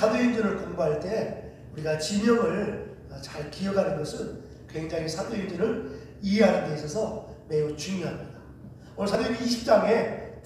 사도행전을 공부할 때 우리가 지명을 잘 기억하는 것은 굉장히 사도행전을 이해하는 데 있어서 매우 중요합니다. 오늘 사도행전 20장에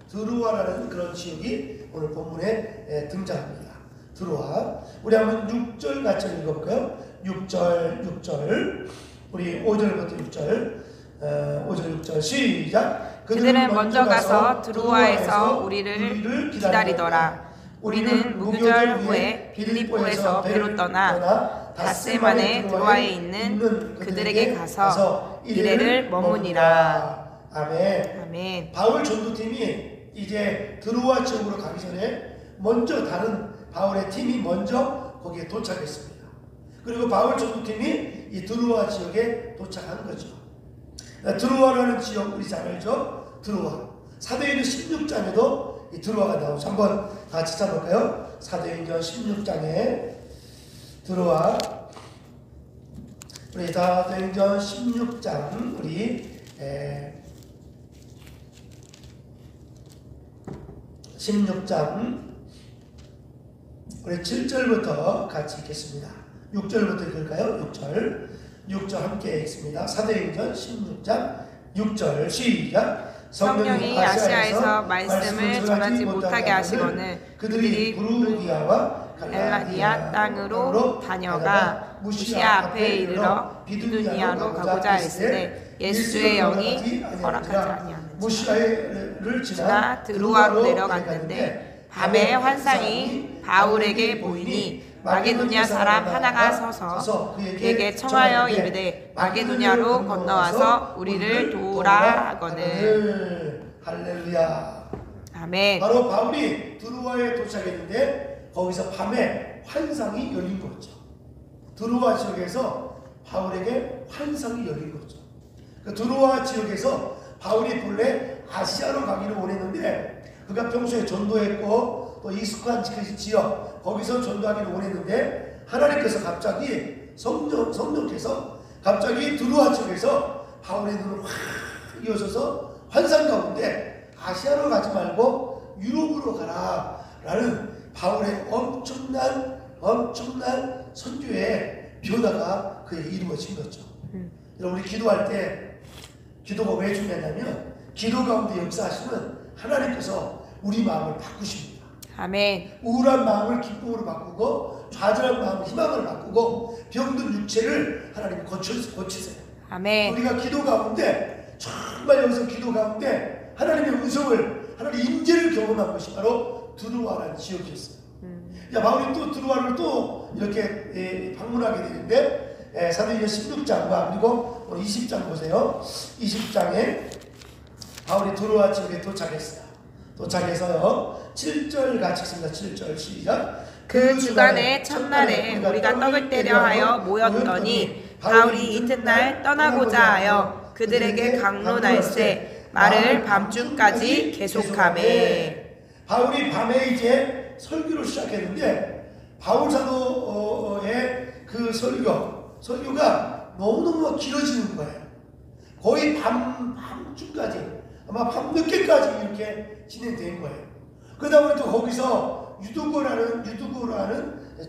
드로아라는 그런 지역이 오늘 본문에 등장합니다. 드로아. 우리 한번 6절 같이 읽어볼까요? 6절 우리 5절부터 6절 5절 6절 시작. 그들은 먼저 가서 드로아에서 우리를 기다리더라. 우리는 무교절 후에 빌립보에서 배로 떠나 닷새만에 드로아에 있는 그들에게 가서 이레를 머무니라. 아멘. 아멘. 바울 전도팀이 이제 드로아 지역으로 가기 전에 먼저 다른 바울의 팀이 먼저 거기에 도착했습니다. 그리고 바울 전도팀이 이 드로아 지역에 도착한 거죠. 드로아라는 지역 우리 잘 알죠? 드로아. 사도행전 16장에도 이 드로아가 나오죠. 한번 같이 찾아볼까요? 사도행전 16장에 드로아. 우리 사도행전 16장 우리 16장 우리 7절부터 같이 읽겠습니다. 6절부터 읽을까요? 6절 함께 읽습니다. 사도행전 16장 6절 시작. 성령이 아시아에서 말씀을 전하지 못하게 하시거늘 그들이 부르기아와 갈라디아 땅으로 다녀가 무시아 앞에 이르러 비두니아로 가고자 했으되 예수의 영이 허락하지 아니하는지라. 무시아를 지나 드로아로 내려갔는데 밤에 환상이 바울에게 보이니 마게도냐 사람 하나가 서서 그에게 청하여 이르되 마게도냐로 건너와서 우리를 도우라 하거늘. 할렐루야. 아멘. 바로 바울이 드로아에 도착했는데 거기서 밤에 환상이 열린 거죠. 드로아 지역에서 바울에게 환상이 열린 거죠. 그 드로아 지역에서 바울이 본래 아시아로 가기를 원했는데 그가 평소에 전도했고 또 익숙한 지역 거기서 전도하기를 원했는데 하나님께서 갑자기 성령께서 갑자기 드로아 지역에서 바울의 눈을 확 이어져서 환상 가운데 아시아로 가지 말고 유럽으로 가라 라는 바울의 엄청난 선교의 변화가 그에게 이루어진 거죠. 여러분 우리 기도할 때 기도가 왜 중요하냐면 기도 가운데 역사하시면 하나님께서 우리 마음을 바꾸십니다. 아멘. 우울한 마음을 기쁨으로 바꾸고 좌절한 마음을 희망으로 바꾸고 병든 육체를 하나님 고치세요. 아멘. 우리가 기도 가운데 정말 여기서 기도 가운데 하나님의 음성을 하나님의 임재를 경험한 것이 바로 드로아라는 지역이었어요. 바울이 또 드로아를 또 이렇게 방문하게 되는데 사도행전 16장과 그리고 20장 보세요. 20장에 바울이 드로아 지역에 도착해서요 7절 같이 읽습니다. 7절 시작. 그 주간의 첫날에 우리가 떡을 떼려 하여 모였더니 바울이 이튿날 떠나고자 하여 그들에게 강론할세 말을 밤중까지 계속하매. 바울이 밤에 이제 설교를 시작했는데 바울 사도의 그 설교가 너무너무 길어지는 거예요. 거의 밤중까지 아마 밤늦게까지 이렇게 진행된 거예요. 그러다 보니 또 거기서 유두고라는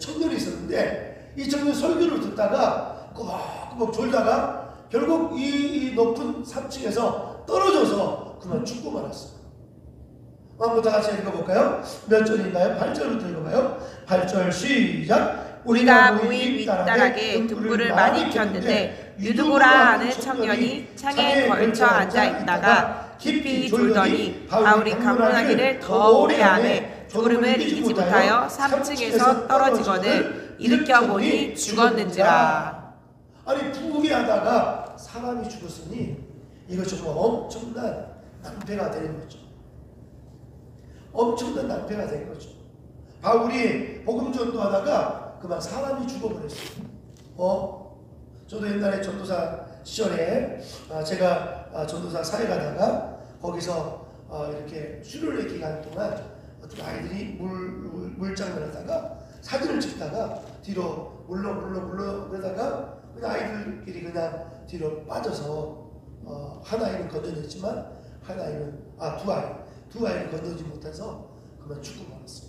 청년이 있었는데 이 청년 설교를 듣다가 꾸벅꾸벅 졸다가 결국 이 높은 3층에서 떨어져서 그만 죽고 말았어요. 한번 다 같이 읽어볼까요? 몇 절인가요? 8절부터 읽어봐요. 8절 시작. 우리가 무이 윗다락에 등불을 많이 폈는데 유두고라 하는 청년이 창에 걸쳐 앉아 있다가 깊이 졸더니 바울이 강론하기를 더 오래 하매 졸음을 이기지 못하여 3층에서 떨어지거늘 일으켜보니 죽었는지라. 아니 부귀 하다가 사람이 죽었으니 이거 정말 엄청난 낭패가 되는 거죠. 엄청난 낭패가 된 거죠. 바울이 복음 전도하다가 그만 사람이 죽어버렸어요. 저도 옛날에 전도사 시절에 제가 전도사 사회 가다가 거기서 이렇게 수련회 기간 동안 어떤 아이들이 물장난 하다가 사진을 찍다가 뒤로 물러 그러다가 그냥 아이들끼리 그냥 뒤로 빠져서 한 아이는 건져냈지만 한 아이는 두 아이를 건너지 못해서 그만 죽고 말았어요.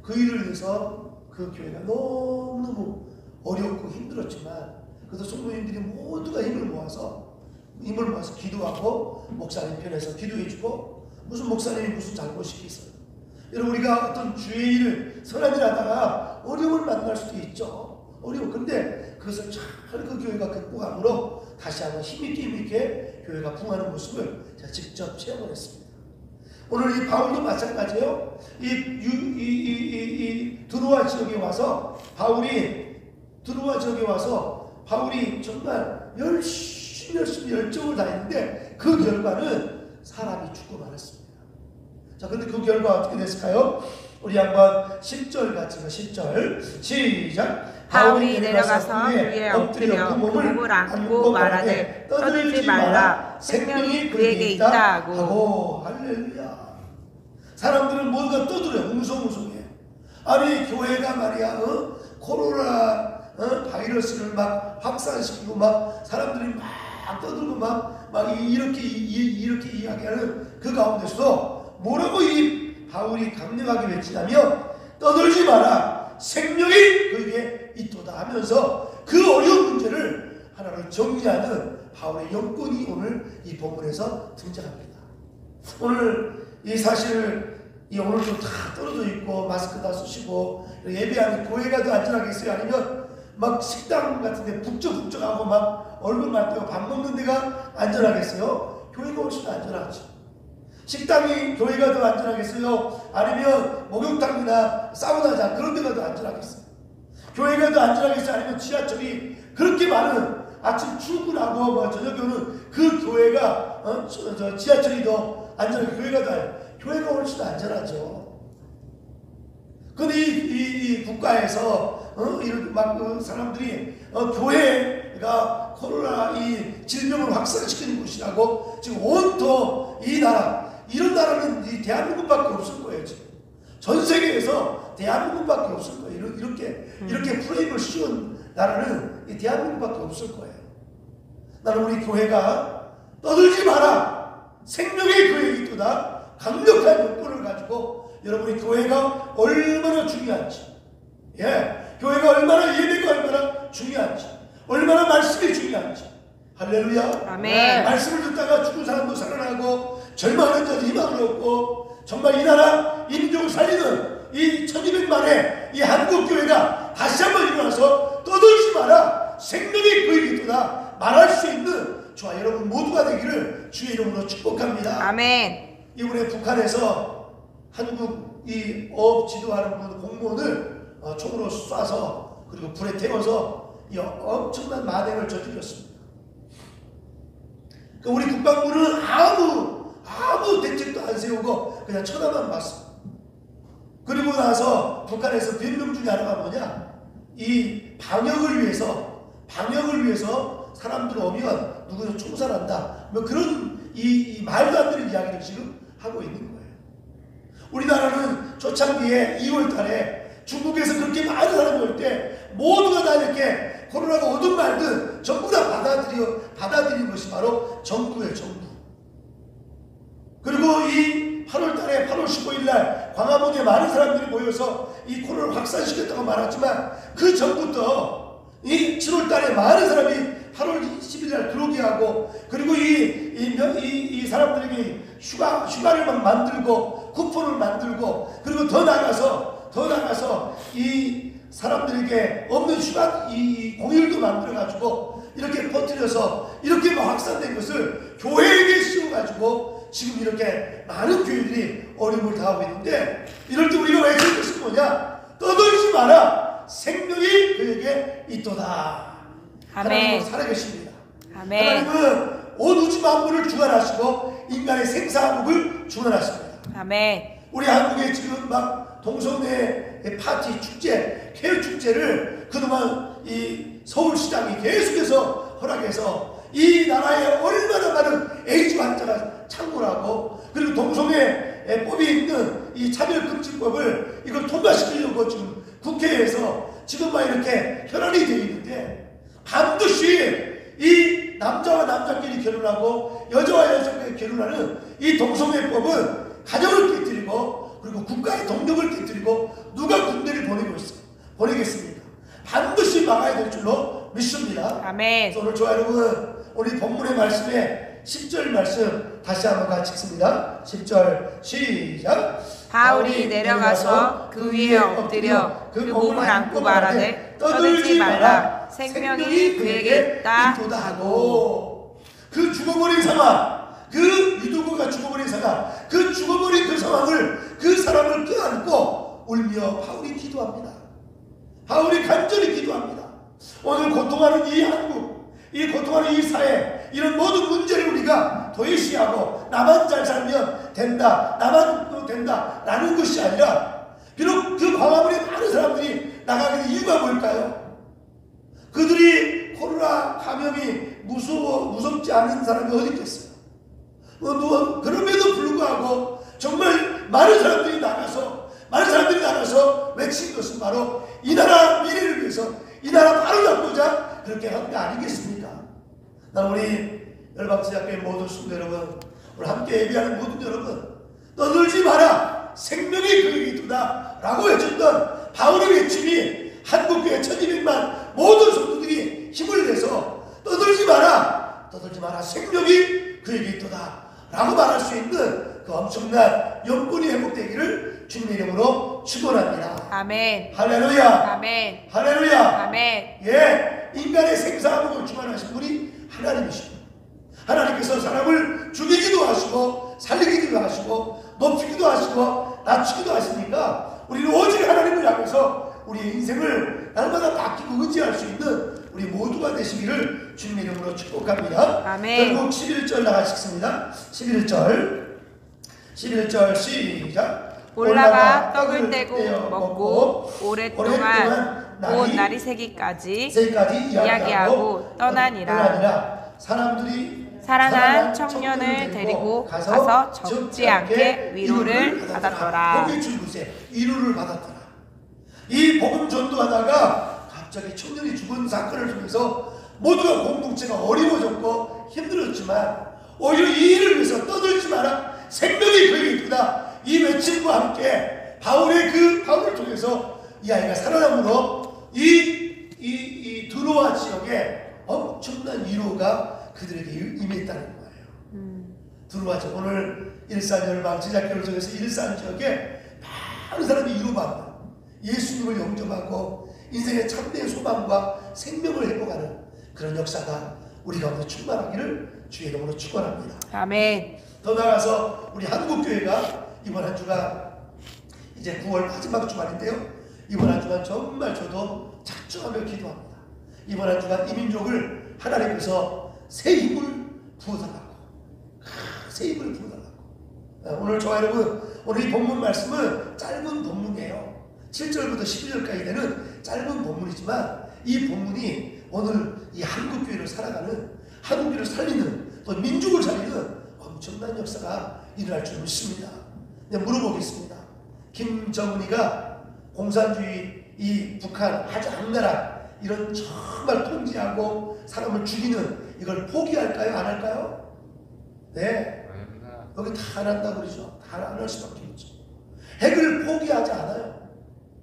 그 일을 위해서 그 교회가 너무너무 어렵고 힘들었지만 그래도 성도님들이 모두가 힘을 모아서 기도하고 목사님 편에서 기도해주고 무슨 목사님이 무슨 잘못이 있어요. 여러분 우리가 어떤 주의 일을 선한 일 하다가 어려움을 만날 수도 있죠. 어려움. 근데 그것을 잘 그 교회가 극복함으로 다시 한번 힘있게 교회가 부흥하는 모습을 제가 직접 체험을 했습니다. 오늘 이 바울도 마찬가지예요. 이 드로아 지역에 와서 바울이 정말 열심히 열정을 다했는데 그 결과는 사람이 죽고 말았습니다. 자, 근데 그 결과 어떻게 됐을까요? 우리 한번 10절 같이 10절 시작. 바울이 내려가서 위에 엎드려 그 몸을 안고 말하되 떠들지 말라 생명이 그에게 있다 하고. 할렐루야. 사람들은 뭔가 떠들어요. 웅성웅성해. 아니 교회가 말이야 코로나 바이러스를 막 확산시키고 막 사람들이 막 떠들고 막 이렇게 이야기하는 그 가운데서도 뭐라고 이 바울이 강력하게 외치냐면 떠들지 마라 생명이 그에게 있도다 하면서 그 어려운 문제를 하나로 정리하는 바울의 영권이 오늘 이 본문에서 등장합니다. 오늘 이 사실 오늘도 다 떨어져 있고 마스크 다 쓰시고 예배하는 교회가 더 안전하겠어요? 아니면 막 식당 같은데 북적북적하고 막 얼굴 맞대고 밥 먹는 데가 안전하겠어요? 교회가 훨씬 더 안전하죠. 식당이 교회가 더 안전하겠어요? 아니면 목욕탕이나 사우나장 그런 데가 더 안전하겠어요? 교회가 더 안전하겠어요? 아니면 지하철이 그렇게 많은 아침 출근하고 저녁에 오는 그 교회가 지하철이 더 안전하게 교회가 훨씬 더 안전하죠. 근데 이 국가에서 이런 막 사람들이 교회가 코로나 이 질병을 확산시키는 곳이라고 지금 온통 이 나라 이런 나라는 이 대한민국밖에 없을 거예요. 지금 전 세계에서 대한민국밖에 없을 거예요. 이렇게 프레임을 씌운 나라는 이 대한민국밖에 없을 거예요. 나는 우리 교회가 떠들지 마라 생명의 그에게 있도다 강력한 욕구를 가지고 여러분이 교회가 얼마나 중요한지, 교회가 얼마나 예배가 얼마나 중요한지, 얼마나 말씀이 중요한지, 할렐루야. 아멘. 말씀을 듣다가 죽은 사람도 살아나고 절망하는 자도 희망을 얻고 정말 이 나라 인종을 살리는 이 1200만의 이 한국 교회가 다시 한번 일어나서 떠들지 마라 생명의 그에게 있도다 말할 수 있는 저와 여러분 모두가 되기를 주의 이름으로 축복합니다. 아멘. 이번에 북한에서 한국 이 어업 지도하는 공무원을 총으로 쏴서 그리고 불에 태워서 이 엄청난 만행을 저질렀습니다. 그러니까 우리 국방부는 아무 대책도 안 세우고 그냥 쳐다만 봤어. 그리고 나서 북한에서 변명 중에 하나가 뭐냐? 이 방역을 위해서 사람들 오면 누구는 총살한다. 뭐 그런 이 말도 안 되는 이야기를 지금 하고 있는 거예요. 우리나라는 초창기에 2월 달에 중국에서 그렇게 많은 사람이 올 때 모두가 다 이렇게 코로나가 오든 말든 전부 다 받아들인 것이 바로 정부예요. 정부. 그리고 이 8월 달에 8월 15일 날 광화문에 많은 사람들이 모여서 이 코로나를 확산시켰다고 말했지만 그 전부터 이 7월 달에 많은 사람이 8월 20일 날 들어오게 하고 그리고 이 사람들에게 휴가를 막 만들고 쿠폰을 만들고 그리고 더 나가서 이 사람들에게 없는 휴가 이 공휴일도 만들어 가지고 이렇게 퍼뜨려서 이렇게 막 확산된 것을 교회에게 씌워 가지고 지금 이렇게 많은 교회들이 어려움을 당하고 있는데 이럴 때 우리가 외칠 것은 뭐냐? 떠들지 마라. 생명이 그에게 있도다. 하나님은 살아계십니다. 아멘. 하나님은 온 우주 만물을 주관하시고 인간의 생사복을 주관하십니다. 아멘. 우리 한국에 지금 막 동성애 파티 축제, 케어 축제를 그동안 이 서울시장이 계속해서 허락해서 이 나라에 얼마나 많은 에이즈 환자가 창궐하고 그리고 동성애법이 있는 이 차별금지법을 이걸 통과시키려고 지금 국회에서 지금 막 이렇게 혈안이 되어 있는데 반드시 이 남자와 남자끼리 결혼하고 여자와 여자끼리 결혼하는 이 동성애법은 가정을 깨뜨리고 그리고 국가의 동력을 깨뜨리고 누가 보내겠습니까? 반드시 막아야 될 줄로 믿습니다. 아멘. 오늘 저와 여러분, 우리 본문의 말씀에 10절 말씀 다시 한번 같이 읽습니다. 10절 시작. 바울이 내려가서 그 위에 엎드려 그 몸을 안고 말하되 떠들지 말라. 생명이 그에게 있다 하고, 그 죽어버린 상황, 그 유두고가 죽어버린 상황, 그 죽어버린 그 상황을, 그 사람을 껴안고 울며 바울이 기도합니다. 바울이 간절히 기도합니다. 오늘 고통하는 이 한국, 이 고통하는 이 사회, 이런 모든 문제를 우리가 도외시하고 나만 잘 살면 된다, 나만 된다 라는 것이 아니라, 비록 그 광화문에 많은 사람들이 나가게 된 이유가 뭘까요? 그들이 코로나 감염이 무섭지 않은 사람이 어디 있겠어요? 그럼에도 불구하고 정말 많은 사람들이 나가서 외친 것은 바로 이 나라 미래를 위해서, 이 나라 바로 잡고자 그렇게 한 게 아니겠습니까? 난 우리 열방제약교회 모든 성도 여러분, 오늘 함께 예배하는 모든 여러분, 떠들지 마라, 생명이 그에게 있도다 라고 외쳤던 바울의 외침이 한국교회 1200만 모든 성도들이 힘을 내서 떠들지 마라, 생명이 그에게 있도다 라고 말할 수 있는 그 엄청난 영혼이 회복되기를 주님의 이름으로 축원합니다. 아멘. 할렐루야. 아멘. 할렐루야. 아멘. 예, 인간의 생사함을 주관하신 분이 하나님이십니다. 하나님께서 사람을 죽이기도 하시고 살리기도 하시고 높이기도 하시고 낮추기도 하시니까 우리는 오직 하나님을 향해서 우리의 인생을 날마다 바뀌고 의지할 수 있는 우리 모두가 되시기를 주님의 이름으로 축복합니다. 아멘. 결국 11절 나가시겠습니다. 11절 시작. 올라가 떡을 떼고 먹고 오랫동안 온 날이 새기까지 이야기하고 떠나니라. 사랑한 청년을 데리고 가서 적지 않게 위로를 받았더라. 거기에 줄 보세요. 위로를 받았더라. 이 복음 전도하다가 갑자기 청년이 죽은 사건을 통해서 모두가 공동체가 어려워졌고 힘들었지만 오히려 이 일을 위해서 떠들지 마라, 생명이 그에게 있다, 이 외침과 함께 바울을 통해서 이 아이가 살아남으로 이 드로아 지역에 엄청난 위로가 그들에게 임했다는 거예요. 드로아 지역, 오늘 일산열방 제자교를 통해서 일산 지역에 많은 사람이 위로받는, 예수님을 영접하고 인생의 참된 소망과 생명을 회복하는 그런 역사가 우리 가운데 충만하기를 주의 이름으로 축원합니다. 아멘. 더 나아가서 우리 한국교회가 이번 한 주가 이제 9월 마지막 주간인데요, 이번 한 주간 정말 저도 작정하며 기도합니다. 이번 한 주간 이 민족을 하나님께서 새 힘을 부어달라고, 오늘 저와 여러분, 오늘 이 본문 말씀은 짧은 본문이에요. 7절부터 12절까지 되는 짧은 본문이지만 이 본문이 오늘 이 한국교회를 살아가는, 한국교회를 살리는, 또 민족을 살리는 엄청난 역사가 일어날 줄 믿습니다. 물어보겠습니다. 김정은이가 공산주의 이 북한 아주 악랄한 이런 정말 통제하고 사람을 죽이는 이걸 포기할까요? 안 할까요? 네. 여기 다 안 한다고 그러죠. 다 안 할 수밖에 없죠. 핵을 포기하지 않아요.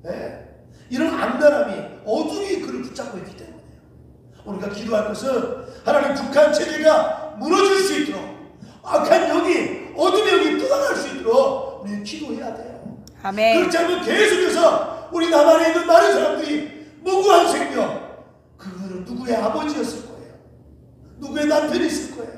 네. 이런 악랄함이, 어둠이 그를 붙잡고 있기 때문에요. 우리가 기도할 것은 하나님 북한 체제가 무너질 수 있도록, 악한 영이, 어둠의 영이 떠나갈 수 있도록 우리는 기도해야 돼요. 아멘. 그렇지 않으면 계속해서 우리 남한에 있는 많은 사람들이 무고한 생명, 그분은 누구의 아버지였을 거예요. 누구의 남편이 있을 거예요.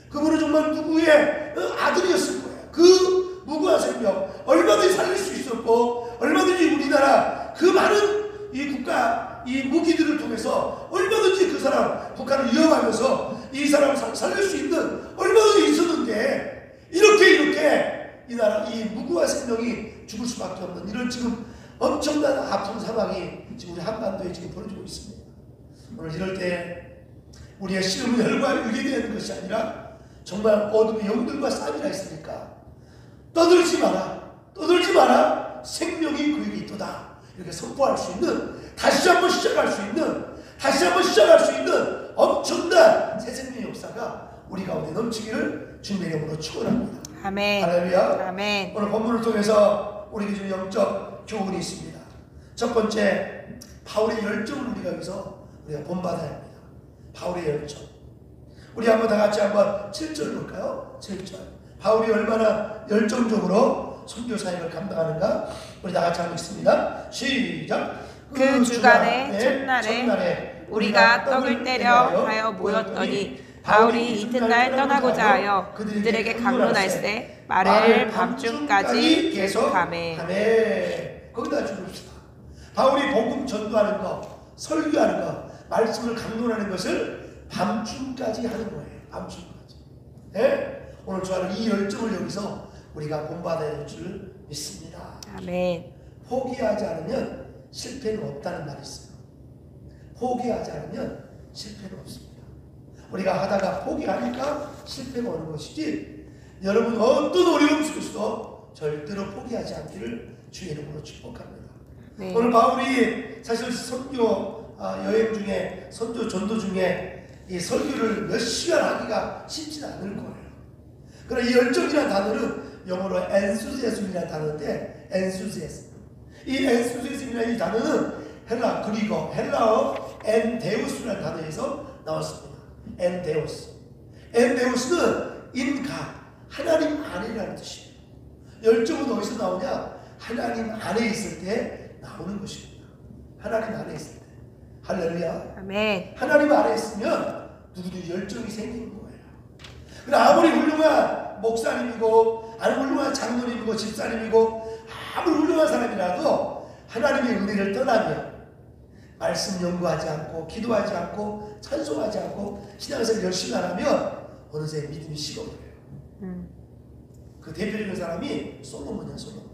그분은 정말 누구의 아들이었을 거예요. 그 무고한 생명 얼마든지 살릴 수 있었고, 얼마든지 우리나라 그 많은 이 국가 이 무기들을 통해서 얼마든지 그 사람 북한을 위협하면서 이 사람을 살릴 수 있는 얼마든지 있었는데, 이렇게 이 나라 이 무고한 생명이 죽을 수밖에 없는 이런 지금 엄청난 아픈 상황이 지금 우리 한반도에 지금 벌어지고 있습니다. 오늘 이럴 때 우리의 씨름은 혈과 육에 되는 것이 아니라 정말 어둠의 영들과 싸움이라 했으니까 떠들지 마라, 생명이 그에게 있도다, 이렇게 선포할 수 있는, 다시 한번 시작할 수 있는 엄청난 새 생명의 역사가 우리 가운데 넘치기를 주님의 이름으로 축원합니다. 아멘. 할렐루야. 아멘. 오늘 본문을 통해서 우리에게 좀 영적 교훈이 있습니다. 첫 번째, 바울의 열정을 우리가 여기서 우리가 본받아야 합니다. 바울의 열정. 우리 한번 다 같이 한번 7절 볼까요? 7절. 바울이 얼마나 열정적으로 선교 사역을 감당하는가? 우리 다 같이 한번 읽습니다. 시작. 그 주간의 첫날에 우리가 떡을 떼려 하여 모였더니 바울이 이튿날 떠나고자 하여 그들에게 강론할세 말을 밤중까지 계속하매. 거기다 주봅시다. 바울이 복음 전도하는 것, 설교하는 것, 말씀을 강론하는 것을 밤중까지 하는 거예요. 밤중까지. 네? 오늘 저는 이 열정을 여기서 우리가 본받아야 될 줄 믿습니다. 아멘. 포기하지 않으면 실패는 없다는 말이 있어요. 포기하지 않으면 실패는 없습니다. 우리가 하다가 포기하니까 실패가 오는 것이지, 여러분 어떤 어려움 속에서도 절대로 포기하지 않기를 주의 이름으로 축복합니다. 네. 오늘 바울이 사실 선교 여행 중에, 선교 전도 중에 이 설교를 몇 시간 하기가 쉽지 않을 거예요. 그러나 이 열정이라는 단어는 영어로 enthusiasm이라는 단어인데, enthusiasm. 이 enthusiasm이라는 이 단어는 헬라어 엔데우스라는 단어에서 나왔습니다. 엔데우스. 엔데우스는 in God, 하나님 안에라는 뜻이에요. 열정은 어디서 나오냐? 하나님 안에 있을 때 나오는 것입니다. 하나님 안에 있을 때. 할렐루야. 아멘. 하나님 안에 있으면 누구도 열정이 생기는 거예요. 그러나 아무리 훌륭한 목사님이고, 아무리 훌륭한 장로님이고, 집사님이고, 아무리 훌륭한 사람이라도 하나님의 은혜를 떠나면, 말씀 연구하지 않고, 기도하지 않고, 찬송하지 않고, 신앙생활 열심히 안 하면 어느새 믿음이 식어버려요. 그 대표적인 사람이 솔로몬이야, 솔로몬.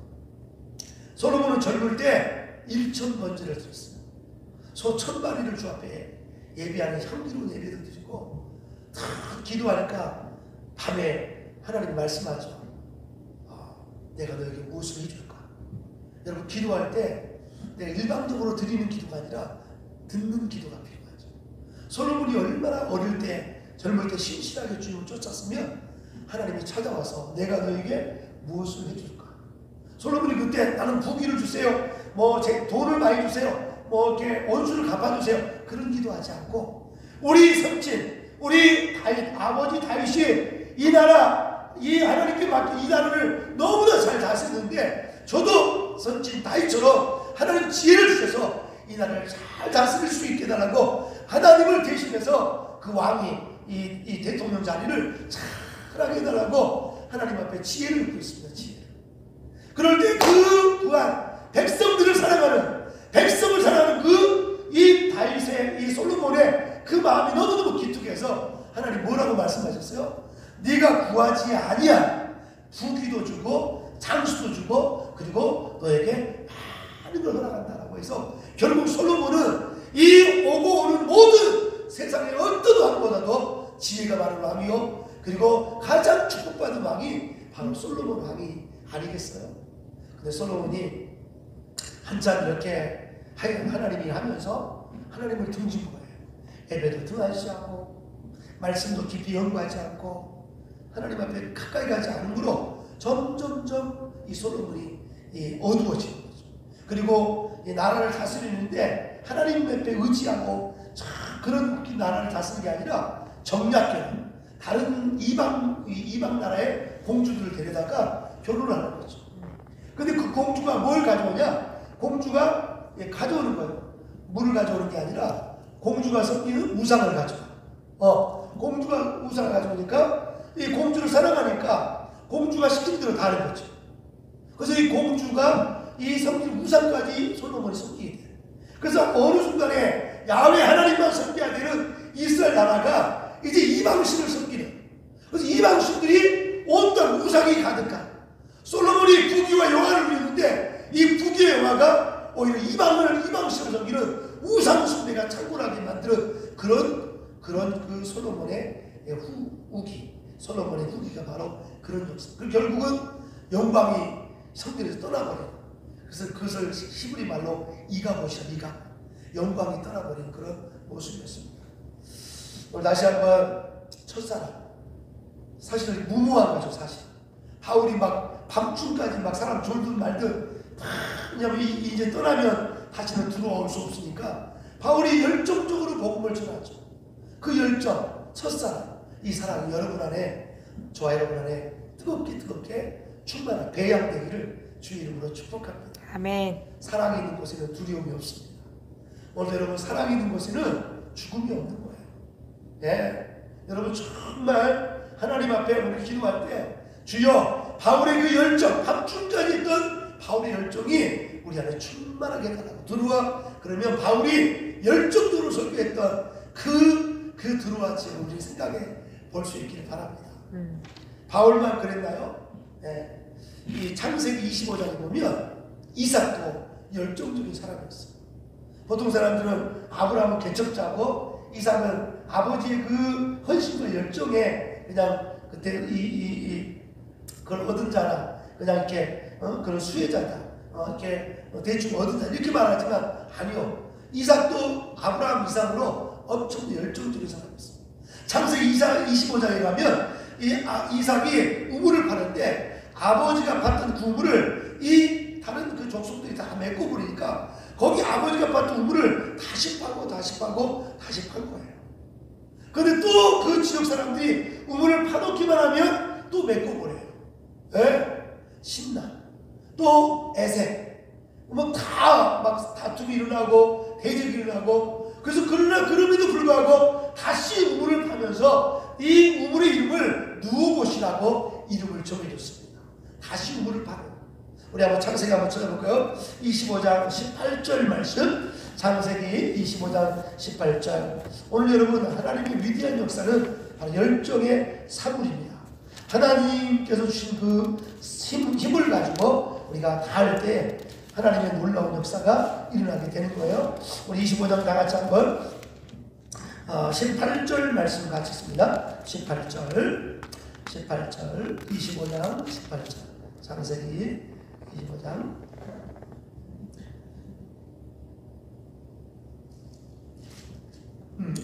솔로몬은 젊을 때 1,000번제를 드렸어요. 소 1,000마리를 주 앞에 예배하는 향기로운 예배를 드리고, 다 기도하니까 밤에 하나님 말씀하죠. 내가 너에게 무엇을 해줄까? 여러분, 기도할 때 내가 일방적으로 드리는 기도가 아니라 듣는 기도가 필요하죠. 솔로몬이 얼마나 어릴 때, 젊을 때 신실하게 주님을 쫓았으면 하나님이 찾아와서 내가 너에게 무엇을 해줄까? 솔로몬이 그때 나는 부귀를 주세요, 뭐 제 돈을 많이 주세요, 뭐 이렇게 원수를 갚아주세요, 그런 기도하지 않고, 우리 성친, 우리 아버지 다윗이 이 나라, 이 하나님께 맡긴 이 나라를 너무나 잘 다스렸는데, 저도 선진 다윗처럼 하나님 지혜를 주셔서 이 나라를 잘 다스릴 수 있게 해달라고 하나님을 대신해서 그 왕이 이 대통령 자리를 잘하게 해달라고 하나님 앞에 지혜를 묻고 있습니다. 지혜를. 그럴 때 그 또한 백성들을 사랑하는, 백성을 사랑하는 이 다윗의, 이 솔로몬의 그 마음이 너무너무 기특해서 하나님 뭐라고 말씀하셨어요? 네가 구하지 아니한 부귀도 주고 장수도 주고 그리고 너에게 많은 걸 허락한다라고 해서, 결국 솔로몬은 이 오고 오는 모든 세상의 어떤 왕보다도 지혜가 많은 왕이요, 그리고 가장 축복받은 왕이 바로 솔로몬 왕이 아니겠어요? 근데 솔로몬이 한참 이렇게 하나님이 하면서 하나님을 등진 거예요. 예배도 등하지 않고, 말씀도 깊이 연구하지 않고, 하나님 앞에 가까이 가지 않으므로 점점점 이 솔로몬이 어두워지는 거죠. 그리고 이 나라를 다스리는데 하나님 앞에 의지하고 그런 나라를 다스리는 게 아니라 정략결혼, 다른 이방 나라의 공주들을 데려다가 결혼을 하는 거죠. 근데 그 공주가 뭘 가져오냐? 공주가 가져오는 거예요. 물을 가져오는 게 아니라 공주가 섬기는 우상을 가져와. 공주가 우상을 가져오니까 이 공주를 사랑하니까 공주가 시킨 대로 다 하는 거죠. 그래서 이 공주가 이 섬긴 우상까지 솔로몬이 섬기게 돼요. 그래서 어느 순간에 야훼 하나님만 섬겨야 되는 이스라엘 나라가 이제 이방신을 섬기는, 그래서 이방신들이 온갖 우상이 가득한, 솔로몬이 부귀와 영화를 누리는데 이 부귀와 영화가 오히려 이방신을 섬기는 우상 숭배가 창궐하게 만드는 그런 그 솔로몬의 후기, 솔로몬의 후기가 바로 그런 역사. 그 결국은 영광이 성전에서 떠나버려요. 그래서 그것을 히브리 말로 이가봇이라, 영광이 떠나버린 그런 모습이었습니다. 오늘 다시 한번 첫사랑, 사실은 무모한 거죠. 사실 바울이 막 밤중까지 막 사람 졸든 말든 왜냐하면 이제 떠나면 다시는 들어올 수 없으니까 바울이 열정적으로 복음을 전하죠. 그 열정, 첫사랑, 이 사랑이 여러분 안에, 저와 여러분 안에 뜨겁게 충만한 배양되기를 주의 이름으로 축복합니다. 아멘. 사랑이 있는 곳에는 두려움이 없습니다. 오늘 여러분 사랑이 있는 곳에는 죽음이 없는 거예요. 예, 여러분 정말 하나님 앞에 오늘 기도할 때 주여 바울의 그 열정, 밤중까지 있던 바울의 열정이 우리 안에 충만하게 달라고 들어와. 그러면 바울이 열정적으로 설교했던 그 들어와 지금 우리 생각에 볼 수 있기를 바랍니다. 바울만 그랬나요? 예. 이 창세기 25장에 보면 이삭도 열정적인 사람이었어요. 보통 사람들은 아브라함은 개척자고 이삭은 아버지의 그 헌신과 열정에 그냥 그때 그걸 얻은 자라, 그냥 이렇게 그런 수혜자다, 이렇게 대충 얻은 자 이렇게 말하지만 아니요. 이삭도 아브라함 이상으로 엄청 열정적인 사람이었어요. 창세기 25장에 가면 이삭이 우물을 파는데 아버지가 팠던 그 우물을 이 다른 그 족속들이 다 메꿔 버리니까 거기 아버지가 팠던 우물을 다시 파고 다시 판 거예요. 근데 또 그 지역 사람들이 우물을 파놓기만 하면 또 메꿔 버려요. 예? 신나. 또 에색. 뭐 다 막 다툼이 일어나고 대적이 일어나고. 그래서 그럼에도 불구하고 다시 우물을 파면서 이 우물의 이름을 누우봇이라고 이름을 정해줬습니다. 다시 우물을 파는. 우리 한번 창세기 한번 찾아볼까요? 25장 18절 말씀. 창세기 25장 18절. 오늘 여러분 하나님의 위대한 역사는 바로 열정의 사물입니다. 하나님께서 주신 그 힘을 가지고 우리가 다 할 때 하나님의 놀라운 역사가 일어나게 되는 거예요. 우리 25장 다 같이 한번 18절 말씀 같이 읽습니다. 18절 25장 18절 창세기 25장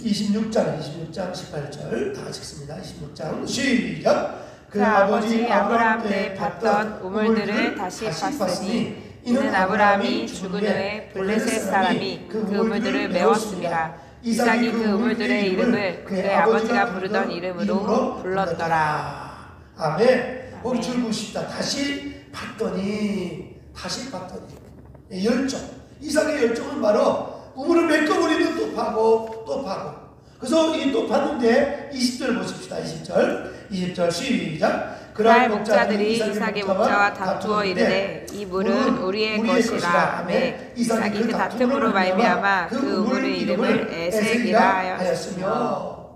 26장 18절 다 같이 읽습니다. 26장 시작. 그 아버지 아브라함 때 팠던 우물들을 다시 팠으니 이는 아브라함이 죽은 후에 블레셋 사람이 그 우물들을 메웠습니다. 이삭이 그 우물들의 이름을 그의 아버지가 부르던 이름으로 불렀더라. 아멘. 우리 줄 보십시다. 다시 팠더니 열정. 이삭의 열정은 바로 우물을 메꿔버리면 또 파고 또 파고. 그래서 이 또 팠는데 20절 보십시다. 20절 시작. 그날 목자들이 이삭의 목자와 다투어 이르되 이 물은 우리의 것이라 하매 이삭이 그 다툼으로 말미암아 그 우물의 이름을 에색이라 하였으며.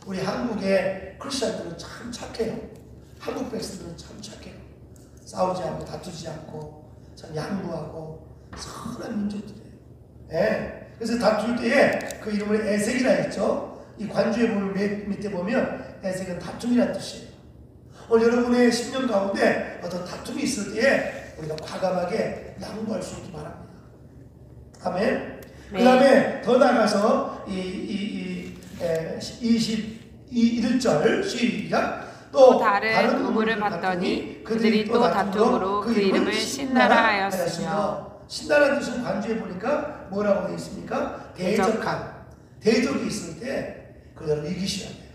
우리 한국의 크리스천들은 참 착해요. 한국 백성들은 참 착해요. 싸우지 않고 다투지 않고 참 양보하고 선한 민족들이에요. 네. 그래서 다툴 때에 그 이름을 에색이라 했죠. 이 관주에 보면 밑에 보면 에색은 다툼이라는 뜻이에요. 오늘 여러분의 10년 가운데 어떤 다툼이 있을 때에 우리가 과감하게 양보할 수 있기 바랍니다. 아멘. 그 다음에 더 나가서 21절 시작. 또 다른 우물을 봤더니 그들이 또 다툼으로 그 이름을 신나라 하였으며. 신나라는 뜻은 관주에 보니까 뭐라고 되어 있습니까? 대적함. 대적이 있을 때 그걸 이기셔야 돼요.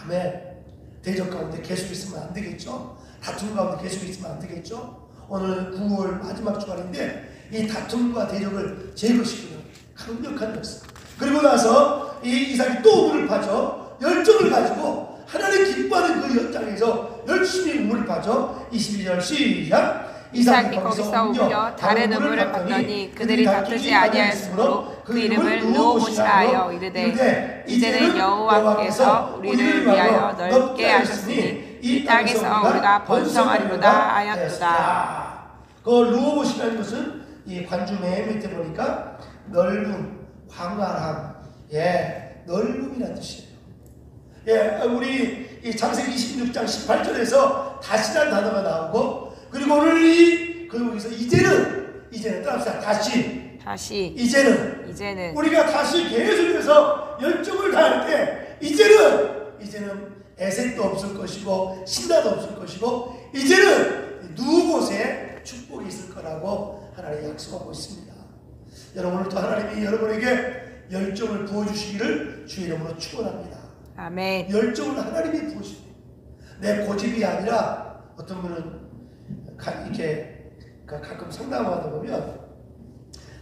아멘. 대적 가운데 계속 있으면 안 되겠죠? 다툼 가운데 계속 있으면 안 되겠죠? 오늘 9월 마지막 주간인데 이 다툼과 대적을 제거시키는 강력한 역사. 그리고 나서 이 이삭이 또 우물을 파죠. 열정을 가지고 하나님 기뻐하는 그 현장에서 열심히 우물을 파죠. 22절 시작. 이삭이 거기서 옮겨 다른 우물을 봤더니 그들이 다투지 아니하였으므로 그 이름을 르호봇이라 하여 이르되 이제는 여호와께서 우리를 위하여 넓게 하셨으니 이 땅에서 우리가 번성하리로다 하였도다. 그 르호봇이라는 것은 이 관주 맨 밑에 보니까 넓음, 광활함, 넓음이라는 뜻이에요. 우리 이 창세기 26장 18절에서 다시라는 단어가 나오고, 그리고 오늘 거기서 이제는 따라합시다. 다시 이제는 우리가 다시 계속해서 열정을 다할 때 이제는 애색도 없을 것이고 신나도 없을 것이고 이제는 누구곳에 축복이 있을 거라고 하나님이 약속하고 있습니다. 여러분 오늘도 하나님이 여러분에게 열정을 부어주시기를 주의 이름으로 축원합니다. 아멘. 열정을 하나님이 부어주십니다. 내 고집이 아니라 어떤 분은 이렇게 가끔 상담하다 보면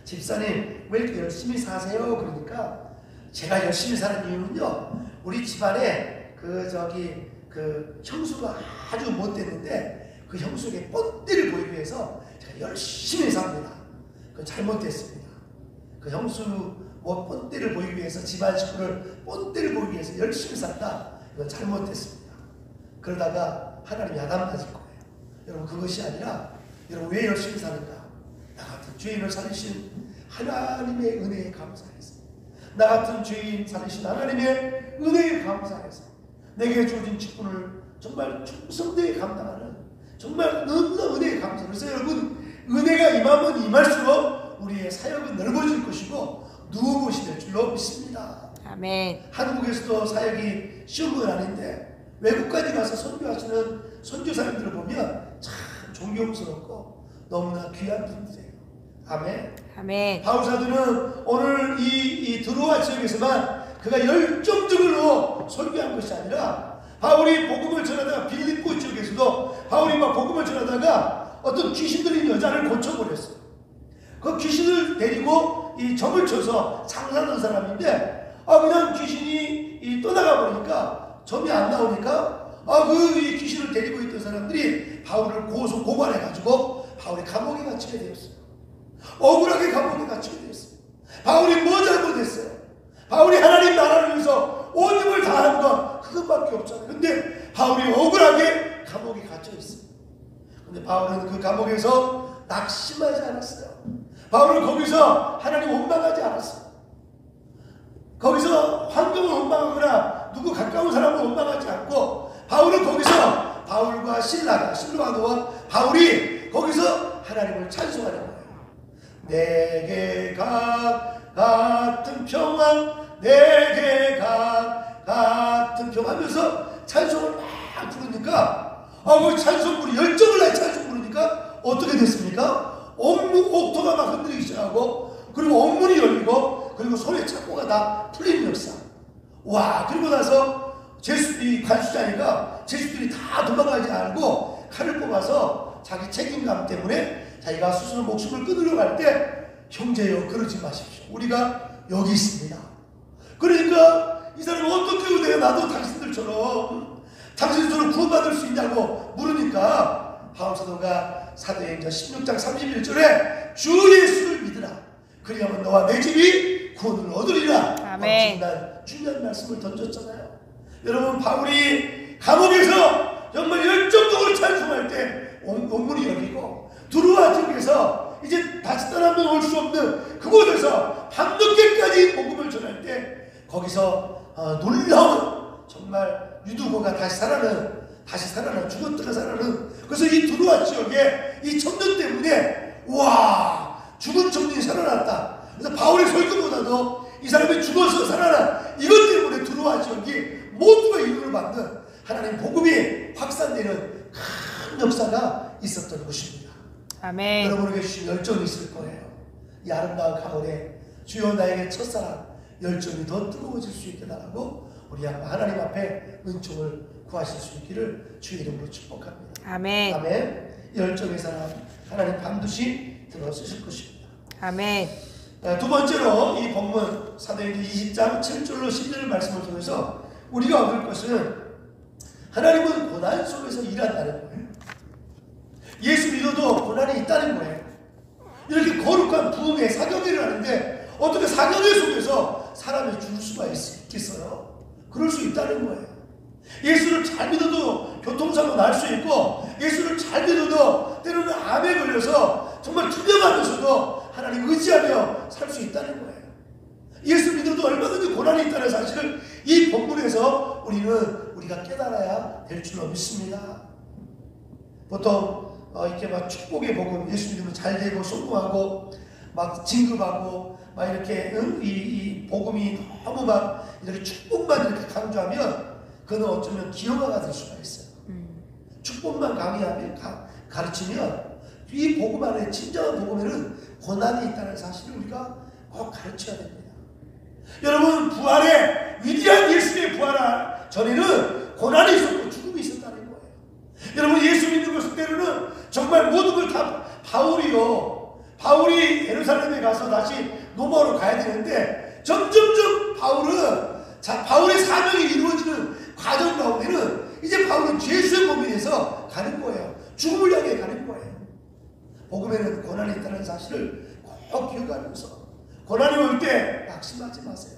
집사님 왜 이렇게 열심히 사세요? 그러니까 제가 열심히 사는 이유는요, 우리 집안에 그 형수가 아주 못됐는데 그 형수에게 뻔띠를 보이기 위해서 제가 열심히 삽니다. 그건 잘못됐습니다. 그 형수 뻔띠를 보이기 위해서 집안 식구를 뻔띠를 보이기 위해서 열심히 샀다. 이건 잘못됐습니다. 그러다가 하나님이 야단맞을 거예요. 여러분 그것이 아니라 여러분 왜 열심히 사는가? 나 같은 죄인을 살리신 하나님의 은혜에 감사해서, 나 같은 죄인 살리신 하나님의 은혜에 감사해서 내게 주어진 직분을 정말 충성되게 감당하는 정말 너무나 은혜에 감사해요. 그래서 여러분 은혜가 임하면 임할수록 우리의 사역은 넓어질 것이고 누구것이 될 줄로 믿습니다. 아멘. 한국에서도 사역이 쉬운 건 아닌데 외국까지 가서 선교하시는 선교사님들을 보면 참 존경스럽고 너무나 귀한 분들이에요. 아멘. 아멘. 바울 사도는 오늘 이 드로아 지역에서만 그가 열정적으로 설교한 것이 아니라 바울이 복음을 전하다가 빌립보 지역에서도 바울이 막 복음을 전하다가 어떤 귀신 들린 여자를 고쳐버렸어요. 그 귀신을 데리고 이 점을 쳐서 장사하는 사람인데 그냥 귀신이 떠나가 버리니까 점이 안 나오니까 이 귀신을 데리고 있던 사람들이 바울을 고발해가지고 바울이 감옥에 갇히게 되었어요. 억울하게 감옥에 갇히게 되었어요. 바울이 뭐 잘못했어요? 바울이 하나님 나라를 위해서 온 힘을 다한 것 그것밖에 없잖아요. 근데 바울이 억울하게 감옥에 갇혀 있어요. 근데 바울은 그 감옥에서 낙심하지 않았어요. 바울은 거기서 하나님 원망하지 않았어요. 거기서 환경을 원망하거나 누구 가까운 사람을 원망하지 않고 바울은 거기서 바울과 실로아도와 바울이 거기서 하나님을 찬송하는 거예요. 내게 같은 평화, 내게 같은 평화 하면서 찬송을 막 부르니까 그 찬송부리 열정을 다해 찬송 부르니까 어떻게 됐습니까? 옥토가 막 흔들리기 시작하고 그리고 옥문이 열리고 그리고 손에 착고가 다 풀리는 역사. 와, 그리고 나서 이 관수자니까 제수들이 다 도망가지 않고 칼을 뽑아서 자기 책임감 때문에 자기가 스스로 목숨을 끊으려고 할 때 형제여 그러지 마십시오. 우리가 여기 있습니다. 그러니까 이 사람이 어떻게 내가 나도 당신들처럼 구원받을 수 있냐고 물으니까 바울 사도가 사도행전 16장 31절에 주 예수를 믿으라. 그리하면 너와 내 집이 구원을 얻으리라. 아멘. 중요한 말씀을 던졌잖아요. 여러분 바울이 감옥에서 정말 열정적으로 찬송할 때 옥문이 열리고 드로아 지역에서 이제 다시 떠나면 올 수 없는 그곳에서 밤늦게까지 복음을 전할 때 거기서 놀라운 정말 유두고가 다시 살아나는 죽었다가 살아나는. 그래서 이 드로아 지역에 이 청년 때문에 와 죽은 청년이 살아났다. 그래서 바울의 설교보다도 이 사람이 죽어서 살아난 이것 때문에 드로아 지역이 모두가 인류를 받는 하나님 복음이 확산되는 큰 역사가 있었던 것입니다. 아멘. 여러분에게 주신 열정이 있을 거예요. 이 아름다운 가을에 주여 나에게 첫사랑 열정이 더 뜨거워질 수 있게 달라고 우리 하나님 앞에 은총을 구하실 수 있기를 주의 이름으로 축복합니다. 아멘. 아멘. 열정의 사람 하나님 반드시 들어주실 것입니다. 아멘. 두 번째로 이 본문 사도행전 20장 7절로 11절 말씀을 통해서 우리가 얻을 것은 하나님은 고난 속에서 일한다는 거예요. 예수 믿어도 고난이 있다는 거예요. 이렇게 거룩한 부흥의 사경회를 하는데 어떻게 사경회 속에서 사람이 죽을 수가 있겠어요? 그럴 수 있다는 거예요. 예수를 잘 믿어도 교통사고 날 수 있고 예수를 잘 믿어도 때로는 암에 걸려서 정말 투병하면서도 하나님 의지하며 살 수 있다는 거예요. 예수 믿어도 얼마든지 고난이 있다는 사실을 이 본문에서 우리가 깨달아야 될 줄로 믿습니다. 보통 이렇게 막 축복의 복음, 예수 믿으면 잘 되고 성공하고 막 진급하고 막 이렇게 이 복음이 너무 막 이렇게 축복만 이렇게 강조하면 그는 어쩌면 기형아가 될 수가 있어요. 축복만 강의하면 가르치면 이 복음 안에 진정한 복음에는 고난이 있다는 사실을 우리가 꼭 가르쳐야 됩니다. 여러분, 부활의 위대한 예수님의 부활 전에는 고난이 있었고 죽음이 있었다는 거예요. 여러분, 예수 믿는 것을 때로는 정말 모든 걸 다 바울이 예루살렘에 가서 다시 로마로 가야 되는데 점점점 바울의 사명이 이루어지는 과정 가운데는 이제 바울은 죄수의 몸에 대해서 가는 거예요. 죽음을 향해 가는 거예요. 복음에는 고난이 있다는 사실을 꼭 기억하면서 고난이 올 때 낙심하지 마세요.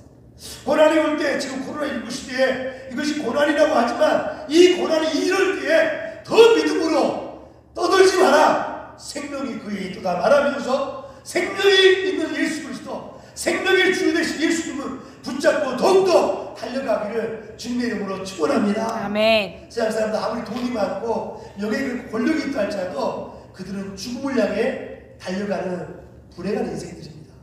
고난이 올 때 지금 코로나19 시대에 이것이 고난이라고 하지만 이 고난이 이럴 때에 더 믿음으로 떠들지 마라. 생명이 그에 있도다 말하면서 생명이 있는 예수 그리스도, 생명의 주 되신 예수님을 붙잡고 더욱더 달려가기를 주님의 이름으로 축원합니다. 아멘. 세상 사람들 아무리 돈이 많고 명예가 권력이 있다 할지라도 그들은 죽음을 향해 달려가는 불행한 인생들입니다.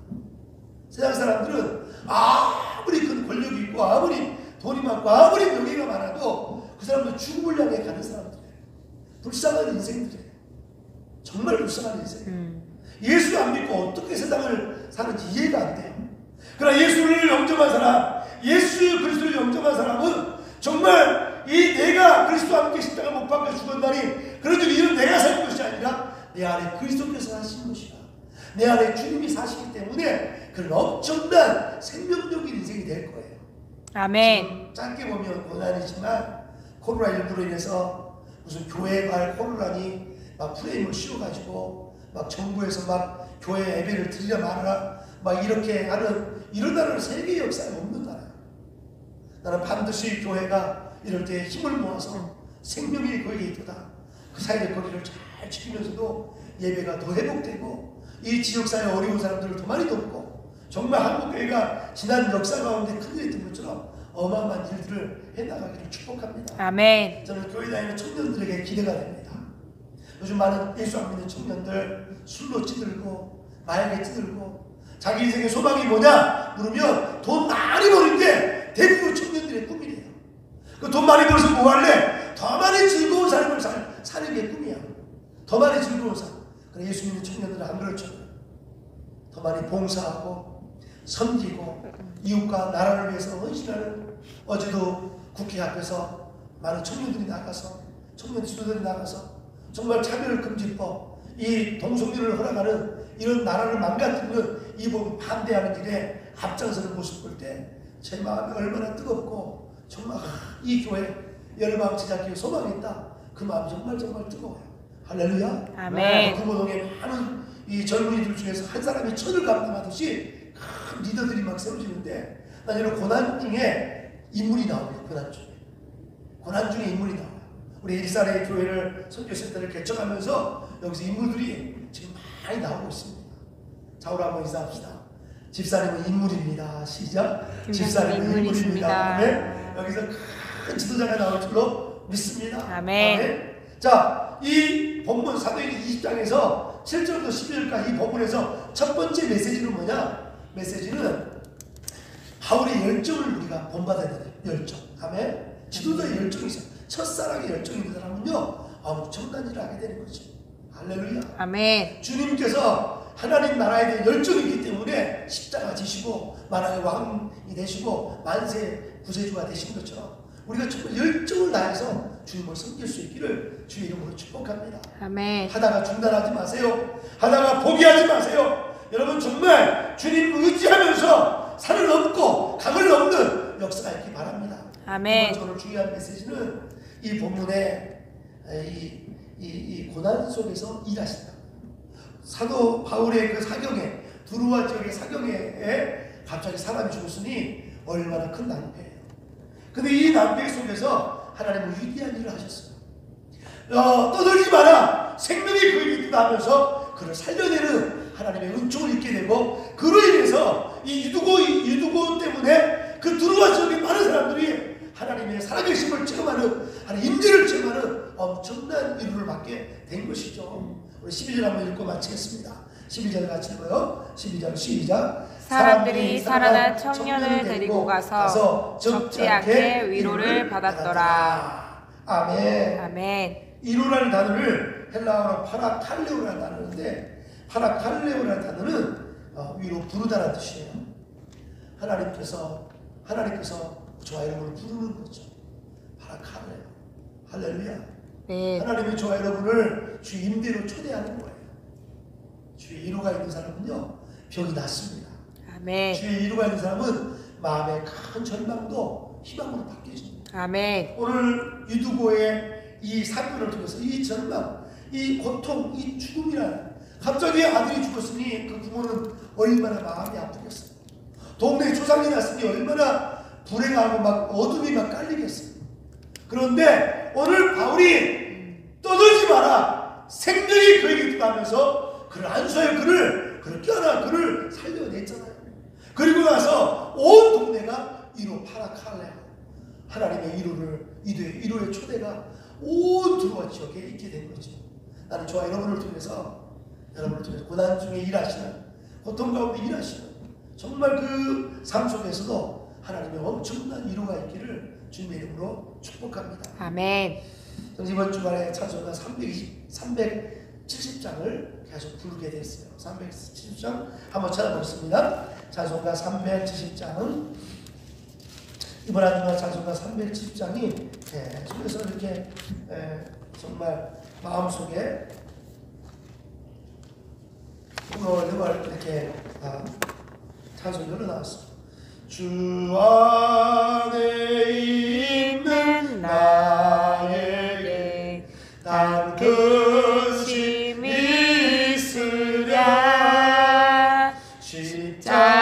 세상 사람들은 아무리 큰 권력이 있고 아무리 돈이 많고 아무리 명예가 많아도 그 사람들은 죽음을 향해 가는 사람들이에요. 불쌍한 인생들이에요. 정말 불쌍한 인생. 예수 안 믿고 어떻게 세상을 사는지 이해가 안 돼요. 그러나 예수를 영접한 사람, 예수 그리스도를 영접한 사람은 정말 이 내가 그리스도와 함께 십자가 못 박혀 죽었다니 그런 줄 이런 내가 살 것이 아니라 내 안에 그리스도께서 사시는 것이다. 내 안에 주님이 사시기 때문에 그런 엄청난 생명적인 인생이 될 거예요. 아멘. 짧게 보면 고난이지만 코로나19로 인해서 무슨 교회 갈 혼란이 막 프레임을 씌워가지고 막 정부에서 막 교회 예배를 드리라 말아라 막 이렇게 하는 이런 나라는 세계 역사에 없는 나라예요. 나는 반드시 교회가 이럴 때 힘을 모아서 생명이 거기에 있다. 그 사이의 거리를 잘 지키면서도 예배가 더 회복되고 이 지역사회 어려운 사람들을 더 많이 돕고 정말 한국교회가 지난 역사 가운데 큰일이 있던 것처럼 어마어마한 일들을 해나가기를 축복합니다. 아멘. 저는 교회 다니는 청년들에게 기대가 됩니다. 요즘 많은 예수 안 믿는 청년들 술로 찌들고 마약에 찌들고 자기 인생의 소망이 뭐냐 물으면 돈 많이 버는 게 대부분 청년들의 꿈이래요. 그 돈 많이 벌어서 뭐 할래? 더 많이 즐거운 삶을 사는 게 꿈이야. 더 많이 즐거운 삶. 그래 예수 믿는 청년들은 안 그렇죠. 더 많이 봉사하고 섬기고 이웃과 나라를 위해서 헌신하는 어제도 국회 앞에서 많은 청년들이 나가서 청년 지도들이 나가서 정말 차별금지법 이 동성애를 허락하는 이런 나라를 망가뜨리는 이 부분 반대하는 길에 앞장서는 모습 볼 때 제 마음이 얼마나 뜨겁고 정말 이 교회 열방 제작교회 소망이 있다. 그 마음이 정말 뜨거워요. 할렐루야. 아멘. 구모동에 많은 이 젊은이들 중에서 한 사람이 천을 감당하듯이 큰 리더들이 막 세워지는데 난 이런 고난 중에 인물이 나옵니다. 고난 중에 인물이 나와요. 우리 일산의 교회를 선교센터를 개척하면서 여기서 인물들이 지금 많이 나오고 있습니다. 자, 우리 한번 인사합시다. 집사님은 인물입니다. 시작. 집사님은 인물입니다. 네? 여기서 큰 지도자가 나올 줄로 믿습니다. 아멘. 아멘. 자, 이 본문 사도행전 20장에서 7절부터 11절까지 이 본문에서 첫 번째 메시지는 뭐냐? 메시지는 바울의 열정을 우리가 본받아야 돼요. 열정. 아멘. 지도자의 열정이 있어요. 첫사랑의 열정이 있는 사람은요 엄청난 일을 하게 되는 거죠. 할렐루야. 아멘. 주님께서 하나님 나라에 대한 열정이 있기 때문에 십자가 지시고 만왕의 왕이 되시고 만세 구세주가 되신 것처럼 우리가 정말 열정을 다해서 주님을 섬길 수 있기를 주의 이름으로 축복합니다. 아멘. 하다가 중단하지 마세요. 하다가 포기하지 마세요. 여러분 정말 주님 의지하면서 산을 넘고 강을 넘는 역사가 있기 바랍니다. 아멘. 오늘 중요한 메시지는 이 본문에 이 고난 속에서 일하신다. 사도 바울의 그 사경에 두루와 지역의 사경에 갑자기 사람이 죽었으니 얼마나 큰 낭패예요. 근데 이 낭패 속에서 하나님은 위대한 일을 하셨어요. 떠들지 마라. 생명이 그에게 있다 하면서 그를 살려내는 하나님의 은총을 입게 되고 그로 인해서 이 유두고 때문에 그 두루와 지역의 많은 사람들이 하나님의 살아계심을 체험하는 하나님의 임재를 체험하는 엄청난 이루를 받게 된 것이죠. 우리 12절 한번 읽고 마치겠습니다. 12절 같이 읽어요. 12절 시작. 사람들이 살아난 청년을 데리고 가서 적지 않게 위로를 받았더라. 아멘. 아멘. 위로라는 단어를 헬라어로 파라칼레오라는 단어인데, 파라칼레오라는 단어는 위로 부르다라는 뜻이에요. 하나님께서 저와 여러분을 부르는 거죠. 파라칼레오. 할렐루야. 네. 하나님이 저와 여러분을 주의 임대로 초대하는 거예요. 주의 이루가 있는 사람은요, 병이 낫습니다. 아멘. 주의 이루가 있는 사람은 마음의 큰 절망도 희망으로 바뀌어집니다. 아멘. 오늘 유두고의 이 사건을 통해서 이 절망, 이 고통, 이 죽음이라는, 갑자기 아들이 죽었으니 그 부모는 얼마나 마음이 아프겠어요. 동네에 조상이 났으니 얼마나 불행하고 막 어둠이 막 깔리겠어요. 그런데 오늘 바울이 떠들지 마라, 생명이 그에게 있다면서 그를 안수하여 그를 껴안아 그를 살려냈잖아요. 그리고 나서 온 동네가 이루 파라칼레, 하나님의 이루의 초대가 온 두루와 지역에 있게 된 거죠. 나는 저와 여러분을 통해서 고난 중에 일하시는, 고통 가운데 일하시는, 정말 그 삶 속에서도 하나님의 엄청난 이루가 있기를 주님의 이름으로 축복합니다. 아멘. 이번 주간에 찬송가 370장을 계속 부르게 됐어요. 370장 한번 찾아보겠습니다. 찬송가 370장은 이번 한 주간 찬송가 370장이 계속해서 이렇게 정말 마음속에 흥얼흥얼 이렇게 찬송이 흘러나왔어요. 주 안에 있는 나에게 단 그 힘이 있으랴. 십자가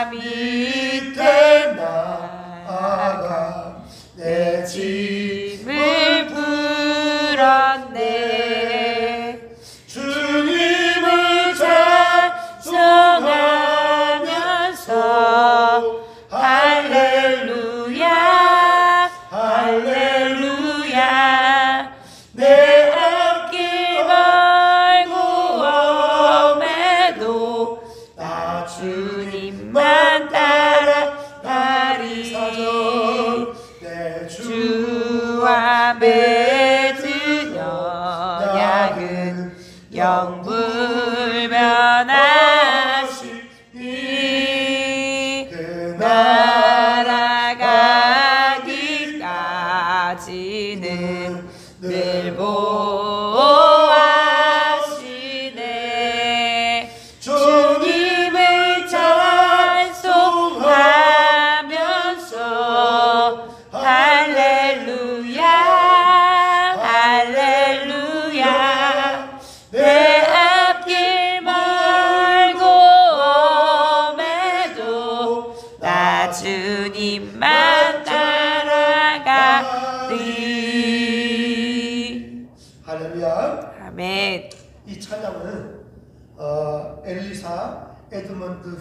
밑에 나아가 내 짐을 풀었네. 주님을 찬송하면서 할렐루야 할렐루야. 내 앞길 멀고 험해도 나 주님만 따라가리. 내 주와 맺은 언약은 영불변하시니 그 나라가기까지는 늘 보호하시네. 주님을 찬송하면서 할렐루야 할렐루야. 내 앞길 멀고 험해도 나 주님만 따라가리. 할렐루야. 아멘. 이 찬양은 엘리사 에드먼드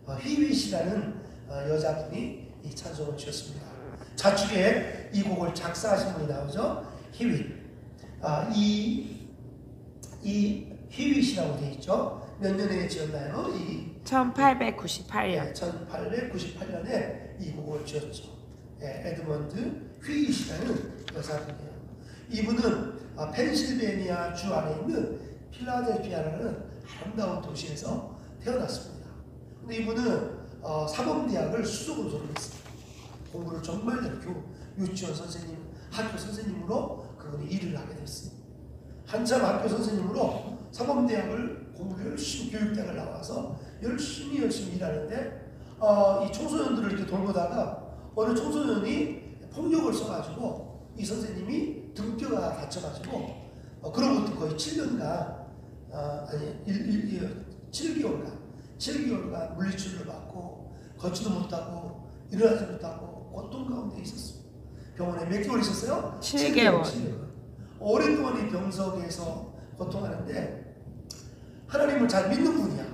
휘윗이라는 여자분이 이 찬송을 지었습니다. 자축에 이 곡을 작사하신 분이 나오죠. 휘윗. 이 휘윗이라고 되어 있죠. 몇 년에 지었나요? 1898년. 1898년에 이 곡을 지었죠. 에드먼드 휘윗이라는 여자분이에요. 이분은 펜실베니아 주 안에 있는 필라델피아라는 아름다운 도시에서 태어났습니다. 근데 이분은 사범대학을 수석으로 졸업했어요. 공부를 정말 잘했고 유치원 선생님, 학교 선생님으로 그분이 일을 하게 됐어요. 한참 학교 선생님으로 사범대학을 공부를 열심히, 교육대학을 나와서 열심히 일하는데 이 청소년들을 이렇게 돌보다가 어느 청소년이 폭력을 써가지고 이 선생님이 등뼈가 다쳐가지고 그로부터 거의 7개월간 물리치료를 받고 걷지도 못하고 일어나지 못하고 고통 가운데 있었어요. 병원에 몇 개월 있었어요? 7개월. 오랫동안 이 병석에서 고통하는데 하나님을 잘 믿는 분이야.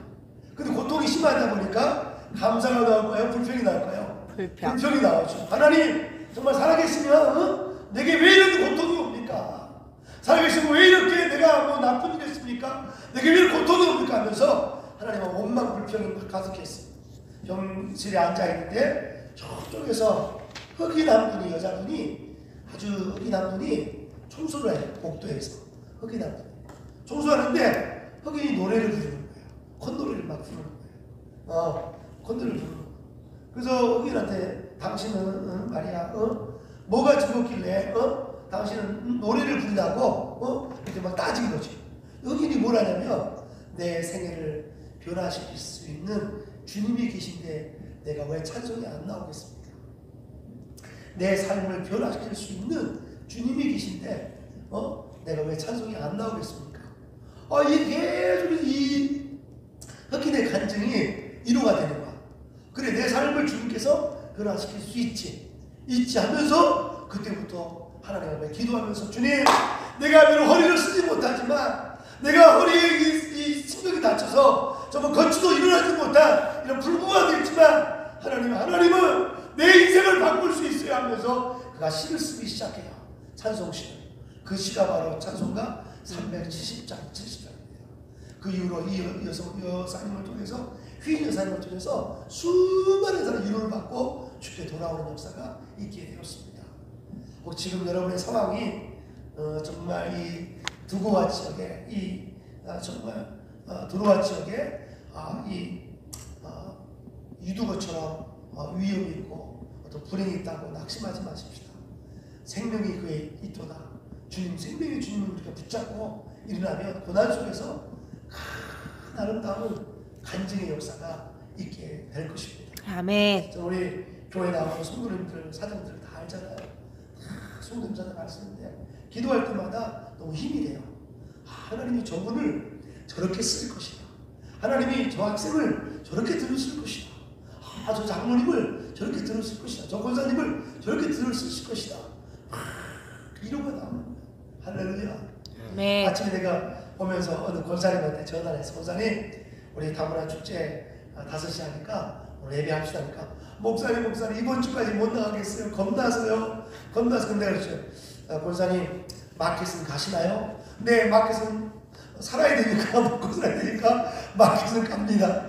근데 고통이 심하다 보니까 감사가 나올까요? 불평이 나올까요? 불평이 나오죠. 하나님 정말 살아계시면 내게 왜 이런 고통이 옵니까? 살아계시면 왜 이렇게 내가 뭐 나쁜 일을 했습니까? 내게 왜 이렇게 고통이 옵니까? 하면서 하나님은 원망 불평이 가득했어요. 병실에 앉아있는데 저쪽에서 흑인 한 분이, 여자분이, 아주 흑인 한 분이 청소를 해요. 복도에서 흑인한테. 청소하는데 흑인이 노래를 부르는 거예요. 콧노래를 막 부르는 거예요. 콧노래를 부르는 거예요. 그래서 흑인한테 당신은 말이야, 뭐가 즐겁길래, 당신은 노래를 부른다고, 이렇게 막 따지는 거지. 흑인이 뭘 하냐면, 내 생애를 변화시킬 수 있는 주님이 계신데 내가 왜 찬송이 안 나오겠습니까? 내 삶을 변화시킬 수 있는 주님이 계신데 내가 왜 찬송이 안 나오겠습니까? 이 계속 이 흑인의 간증이 위로가 되는 거야. 그래, 내 삶을 주님께서 변화시킬 수 있지 하면서 그때부터 하나님 앞에 기도하면서, 주님, 내가 비록 허리를 쓰지 못하지만 내가 허리에 이 신경이 다쳐서 정말 걷지도 일어나지 못한 이런 불구가 있지만 하나님은 내 인생을 바꿀 수 있어요 하면서 그가 시를 쓰기 시작해요. 찬송시를. 그 시가 바로 찬송가 370장 70장입니다. 그 이후로 이 여사님을 통해서, 휘인 여사님을 통해서 수많은 사람이 위로를 받고 주께 돌아오는 역사가 있게 되었습니다. 지금 여러분의 상황이 정말 이 두고와 지역에, 정말 두로와 지역에 유두거처럼 위험이 있고 어떤 불행이 있다고 낙심하지 마십시다. 생명이 그에 있도다. 생명의 주님을 우리가 붙잡고 일어나면 고난 속에서 큰 아름다운 간증의 역사가 있게 될 것입니다. 아멘. 우리 교회 나오는 성도님들, 사장들 다 알잖아요. 성도님들 다 말씀인데 기도할 때마다 너무 힘이 돼요. 하나님이 저분을 저렇게 쓸 것이다. 하나님이 저 학생을 저렇게 들으실 것이다. 저 장로님을 저렇게 들으실 것이다. 저 권사님을 저렇게 들으실 것이다. 이런 거 나오는 거야. 할렐루야. 네. 아침에 내가 보면서 어느 권사님한테 전화를 해서, 권사님, 우리 다문화 축제 5시 하니까 오늘 예배합시다 하니까, 목사님 이번 주까지 못 나가겠어요. 겁나서요. 근데 그랬죠. 권사님, 마켓은 가시나요? 네, 마켓은 살아야 되니까, 먹고 살아야 되니까 마켓은 갑니다.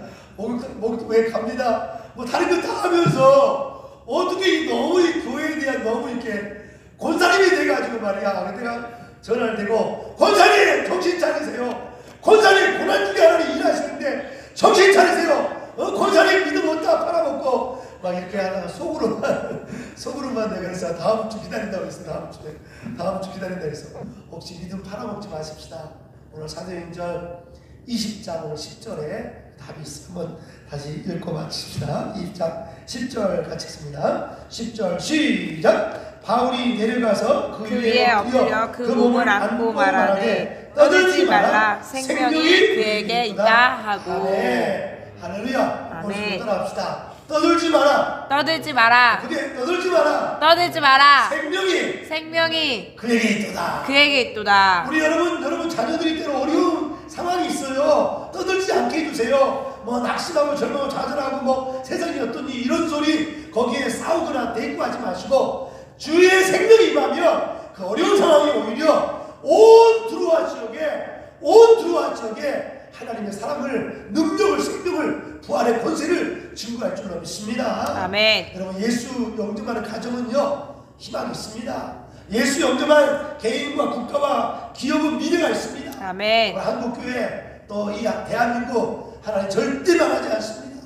왜 갑니다? 뭐 다른 거 다 하면서 어떻게 너무 이 교회에 대한 너무 이렇게 권사님이 돼가지고 말이야. 내가 전화를 대고, 권사님 정신 차리세요. 권사님 고난 중에 하나님 일하시는데 정신 차리세요. 권사님 믿음 어디다 팔아먹고 막 이렇게 하다가 속으로만 내가 그래서 다음 주 기다린다고 했어. 다음 주 기다린다고 했어. 혹시 믿음 팔아먹지 마십시다. 오늘 사도행전 20장 오늘 10절에 답이 있어. 한번 다시 읽고 마칩시다. 20장 10절 같이 읽습니다. 10절 시작. 바울이 내려가서 그 위에 엎드려 그 몸을 안고 말하되 떠들지 말라, 생명이 그에게 있다 하고. 할렐루야. 아멘. 따라합시다. 떠들지 마라. 그게 떠들지 마라. 생명이 그에게 있도다. 우리 여러분 자녀들이 때로 어려운 상황이 있어요. 떠들지 않게 해주세요. 뭐 낙심하고 절망하고 좌절하고 뭐 세상이 어떠니 이런 소리 거기에 싸우거나 대꾸하지 마시고, 주의 생명이 임하면 그 어려운 상황이 오히려 온 두로와 지역에 하나님의 사랑을, 능력을, 생명을, 부활의 권세를 증거할 줄로 믿습니다. 아멘. 여러분, 예수 영접하는 가정은요 희망이 있습니다. 예수 영접한 개인과 국가와 기업은 미래가 있습니다. 아멘. 한국교회 또 이 대한민국 하나님 절대 망하지 않습니다.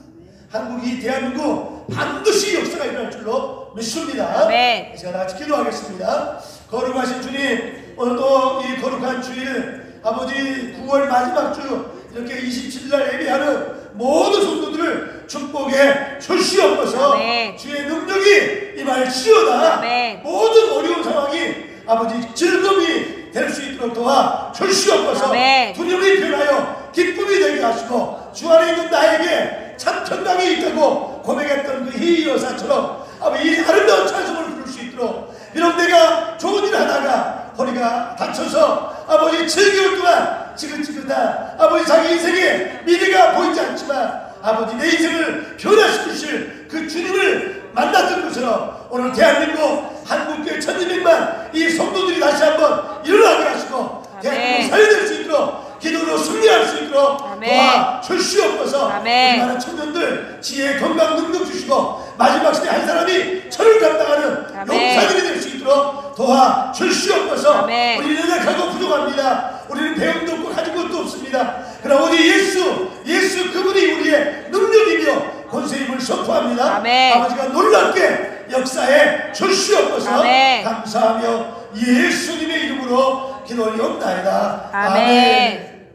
이 대한민국 반드시 역사가 일어날 줄로 믿습니다. 아멘. 제가 같이 기도하겠습니다. 거룩하신 주님, 오늘도 이 거룩한 주일 아버지 9월 마지막 주 이렇게 27날 예배하는 모든 성도들을 축복해 주시옵소서. 주의 능력이 임할지어다. 모든 어려운 상황이 아버지 즐거움이 될 수 있도록 도와 주시옵소서. 두려움이 변하여 기쁨이 되게 하시고, 주 안에 있는 나에게 참 평강이 있다고 고백했던 그 희희 여사처럼 아버지 이 아름다운 찬송을 부를 수 있도록, 비록 내가 좋은 일 하다가 허리가 다쳐서 아버지 7개월 동안 지긋지긋한 아버지 자기 인생에 미래가 보이지 않지만 아버지 내 인생을 변화시키실 그 주님을 만났던 것처럼 오늘 대한민국 한국교회 1200만 이 성도들이 다시 한번 일어나게 하시고 대한민국 살려낼 수 있도록, 기도로 승리할 수 있도록 도와 주시옵소서. 우리나라 청년들 지혜, 건강, 능력 주시고 마지막 시대 한 사람이 철을 감당하는 용사들이 될 수 있도록 도와 주시옵소서. 우리 연약하고 부족합니다. 우리는 배움도 없고 가진 것도 없습니다. 그러나 오직 예수 그분이 우리의 능력이며 권세임을 선포합니다. 아멘. 아버지가 놀랍게 역사에 주시옵소서. 아멘. 감사하며 예수님의 이름으로 기도 올리옵나이다. 아멘.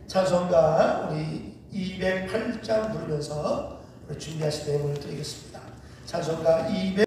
찬송가 우리 208장 부르면서 우리 준비하신 내용을 드리겠습니다. 찬송가 200